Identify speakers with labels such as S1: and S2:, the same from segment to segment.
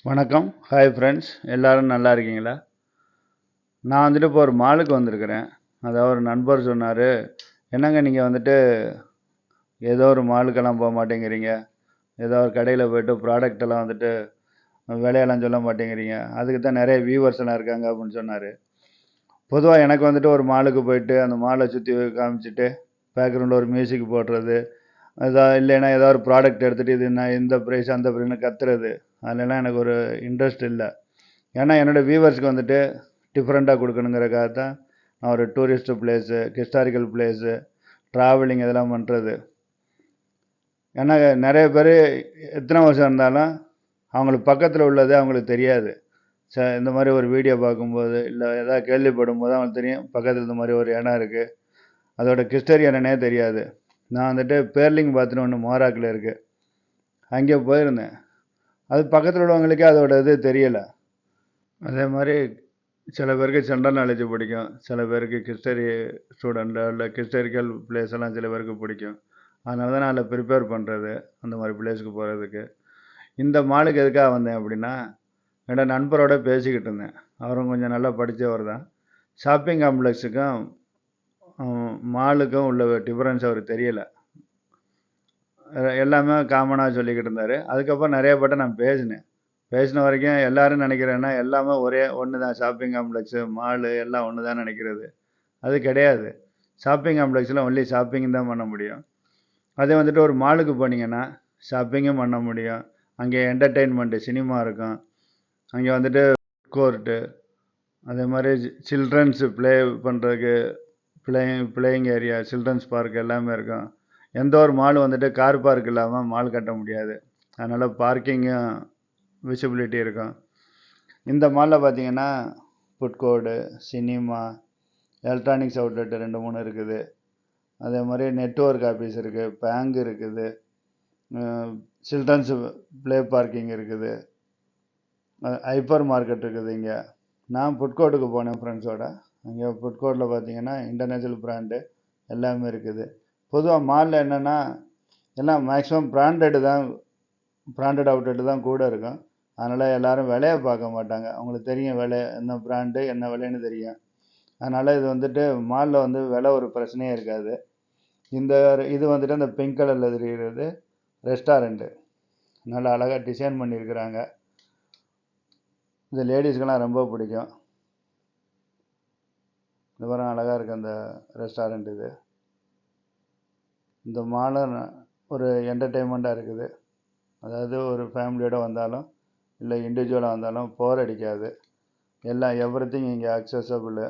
S1: வணக்கம். Hi friends, எல்லோரும் நல்லா இருக்கீங்களா? நான் வந்துட்டு இப்போ ஒரு மாலுக்கு வந்திருக்கிறேன். அதாவது ஒரு நண்பர் சொன்னார், என்னங்க நீங்கள் வந்துட்டு ஏதோ ஒரு மாலுக்கெல்லாம் போக மாட்டேங்கிறீங்க, ஏதோ ஒரு கடையில் போய்ட்டு ப்ராடக்டெல்லாம் வந்துட்டு விலையெல்லாம் சொல்ல மாட்டேங்கிறீங்க, அதுக்கு தான் நிறைய வியூவர்ஸ் எல்லாம் இருக்காங்க அப்படின்னு சொன்னார். பொதுவாக எனக்கு வந்துட்டு ஒரு மாலுக்கு போயிட்டு அந்த மாலை சுற்றி காமிச்சிட்டு பேக்ரவுண்டில் ஒரு மியூசிக் போடுறது, இல்லைன்னா ஏதாவது ஒரு ப்ராடக்ட் எடுத்துகிட்டு இது நான் இந்த ப்ரைஸ் அந்த ப்ரைஸ்னு கத்துறது, அதிலெல்லாம் எனக்கு ஒரு இன்ட்ரெஸ்ட் இல்லை. ஏன்னா என்னோடய வியூவர்ஸ்க்கு வந்துட்டு டிஃப்ரெண்ட்டாக கொடுக்கணுங்கிறக்காக தான் நான் ஒரு tourist place, historical place, travelling இதெல்லாம் பண்ணுறது. ஏன்னா நிறைய பேர் எத்தனை வருஷம் இருந்தாலும் அவங்களுக்கு பக்கத்தில் உள்ளது அவங்களுக்கு தெரியாது. இந்த மாதிரி ஒரு வீடியோ பார்க்கும்போது இல்லை ஏதாவது கேள்விப்படும் போது அவங்களுக்கு தெரியும் பக்கத்தில் இந்த மாதிரி ஒரு இடம் இருக்குது, அதோட ஹிஸ்டரி என்னன்னே தெரியாது. நான் வந்துட்டு பேர்லிங் பாத்னு ஒன்று மோராக்கில் இருக்குது, அங்கே போயிருந்தேன். அது பக்கத்தில் உள்ளவங்களுக்கே அதோட இது தெரியலை. அதே மாதிரி சில பேருக்கு ஜென்ரல் நாலேஜ் பிடிக்கும், சில பேருக்கு ஹிஸ்டரி ஸ்டூடெண்ட்டு இல்லை ஹிஸ்டாரிக்கல் பிளேஸ் எல்லாம் சில பேருக்கு பிடிக்கும். அதனால தான் நான் அதில் ப்ரிப்பேர் பண்ணுறது அந்த மாதிரி பிளேஸுக்கு போகிறதுக்கு. இந்த மாலுக்கு எதுக்காக வந்தேன் அப்படின்னா, என்னோட நண்பரோட பேசிக்கிட்டு இருந்தேன். அவரும் கொஞ்சம் நல்லா படித்தவர் தான். ஷாப்பிங் காம்ப்ளெக்ஸுக்கும் மாலுக்கும் உள்ள டிஃப்ரென்ஸ் அவருக்கு தெரியலை. எல்லாமே காமனாக சொல்லிக்கிட்டு இருந்தார். அதுக்கப்புறம் நிறைய பேட்ட நான் பேசின வரைக்கும் எல்லோரும் நினைக்கிறேன்னா எல்லாமே ஒரே ஒன்று தான், ஷாப்பிங் காம்ப்ளெக்ஸு மாலு எல்லாம் ஒன்று தான் நினைக்கிறது. அது கிடையாது. ஷாப்பிங் காம்ப்ளெக்ஸில் ஒன்லி ஷாப்பிங் தான் பண்ண முடியும். அதே வந்துட்டு ஒரு மாலுக்கு போனீங்கன்னா ஷாப்பிங்கும் பண்ண முடியும். அங்கே என்டர்டெயின்மெண்ட்டு சினிமா இருக்கும், அங்கே வந்துட்டு கோர்ட்டு, அதே மாதிரி சில்ட்ரன்ஸு ப்ளே பண்ணுறதுக்கு பிளேயிங் ஏரியா, சில்ட்ரன்ஸ் பார்க் எல்லாமே இருக்கும். எந்த ஒரு மால் வந்துட்டு கார் பார்க் இல்லாமல் மால் கட்ட முடியாது. அதனால் பார்க்கிங்கும் விசிபிலிட்டி இருக்கும். இந்த மாலில் பார்த்தீங்கன்னா food court, cinema, electronics outlet 2-3 இருக்குது. அதே மாதிரி நெட்வொர்க் ஆஃபீஸ் இருக்குது, பேங்க் இருக்குது, சில்ட்ரன்ஸு ப்ளே பார்க்கிங் இருக்குது, ஹைப்பர் மார்க்கெட் இருக்குது. இங்கே நான் ஃபுட் கோர்ட்டுக்கு போனேன் ஃப்ரெண்ட்ஸோட. அங்கே ஃபுட் கோர்ட்டில் பார்த்தீங்கன்னா இன்டர்நேஷ்னல் பிராண்டு எல்லாமே இருக்குது. பொதுவாக மாலில் என்னென்னா எல்லாம் மேக்ஸிமம் பிராண்டட் அவுட்லெட்டு தான் கூட இருக்கும். அதனால் எல்லோரும் விலையை பார்க்க மாட்டாங்க, அவங்களுக்கு தெரியும் விலை என்ன பிராண்டு என்ன விலைன்னு தெரியும். அதனால் இது வந்துட்டு மாலில் வந்து விலை ஒரு பிரச்சனையே இருக்காது. இது வந்துட்டு அந்த பிங்க் கலரில் தெரிகிறது ரெஸ்டாரண்ட்டு, நல்லா அழகாக டிசைன் பண்ணியிருக்கிறாங்க. இந்த லேடிஸ்க்கெல்லாம் ரொம்ப பிடிக்கும். இந்த மாதிரி அழகாக இருக்குது அந்த ரெஸ்டாரண்ட். இந்த மாலும் ஒரு என்டர்டெயின்மெண்ட்டாக இருக்குது. அதாவது ஒரு ஃபேமிலியோடு வந்தாலும் இல்லை இண்டிவிஜுவலாக வந்தாலும் போர் அடிக்காது. எவ்ரிதிங் இங்கே அக்சஸபிள்.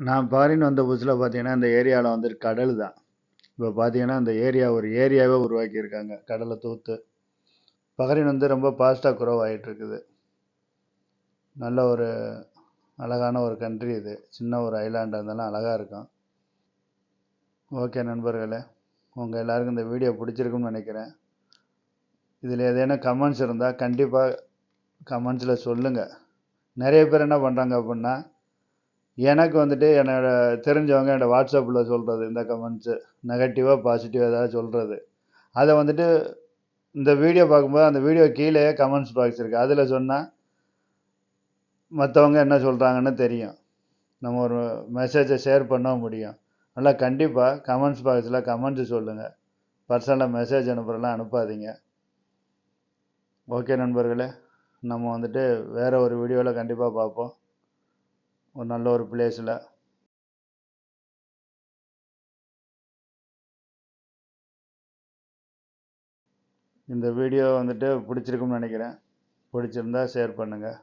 S1: நான் ஃபாரின் வந்த புதுசில் பார்த்தீங்கன்னா இந்த ஏரியாவில் வந்துட்டு கடல் தான். இப்போ பார்த்தீங்கன்னா இந்த ஒரு ஏரியாவே உருவாக்கியிருக்காங்க கடலை தூத்து. பஹ்ரைன் வந்து ரொம்ப ஃபாஸ்ட்டாக க்ரோவ் ஆகிட்டுருக்குது. நல்ல ஒரு அழகான ஒரு கண்ட்ரி இது. சின்ன ஒரு ஐலாண்டாக இருந்தாலும் அழகாக இருக்கும். ஓகே நண்பர்களே, உங்கள் எல்லாருக்கும் இந்த வீடியோ பிடிச்சிருக்குன்னு நினைக்கிறேன். இதில் ஏதேனும் கமெண்ட்ஸ் இருந்தால் கண்டிப்பாக கமெண்ட்ஸில் சொல்லுங்கள். நிறைய பேர் என்ன பண்ணுறாங்க அப்படின்னா, எனக்கு வந்துட்டு தெரிஞ்சவங்க என்னோடய வாட்ஸ்அப்பில் சொல்கிறது இந்த கமெண்ட்ஸு நெகட்டிவாக பாசிட்டிவாக ஏதாவது சொல்கிறது, அதை வந்துட்டு இந்த வீடியோ பார்க்கும்போது அந்த வீடியோ கீழே கமெண்ட்ஸ் பாக்ஸ் இருக்குது, அதில் சொன்னால் மற்றவங்க என்ன சொல்கிறாங்கன்னு தெரியும். நம்ம ஒரு மெசேஜை ஷேர் பண்ண முடியும். நல்லா கண்டிப்பாக கமெண்ட்ஸ் பாக்ஸில் கமெண்ட்ஸு சொல்லுங்கள். பர்சனலாக மெசேஜ் அனுப்புகிறலாம் அனுப்பாதீங்க. ஓகே நண்பர்களே, நம்ம வந்துட்டு வேறு ஒரு வீடியோவில் கண்டிப்பாக பார்ப்போம், ஒரு நல்ல ஒரு பிளேஸில். இந்த வீடியோ வந்துட்டு பிடிச்சிருக்குன்னு நினைக்கிறேன். பிடிச்சிருந்தா ஷேர் பண்ணுங்கள்.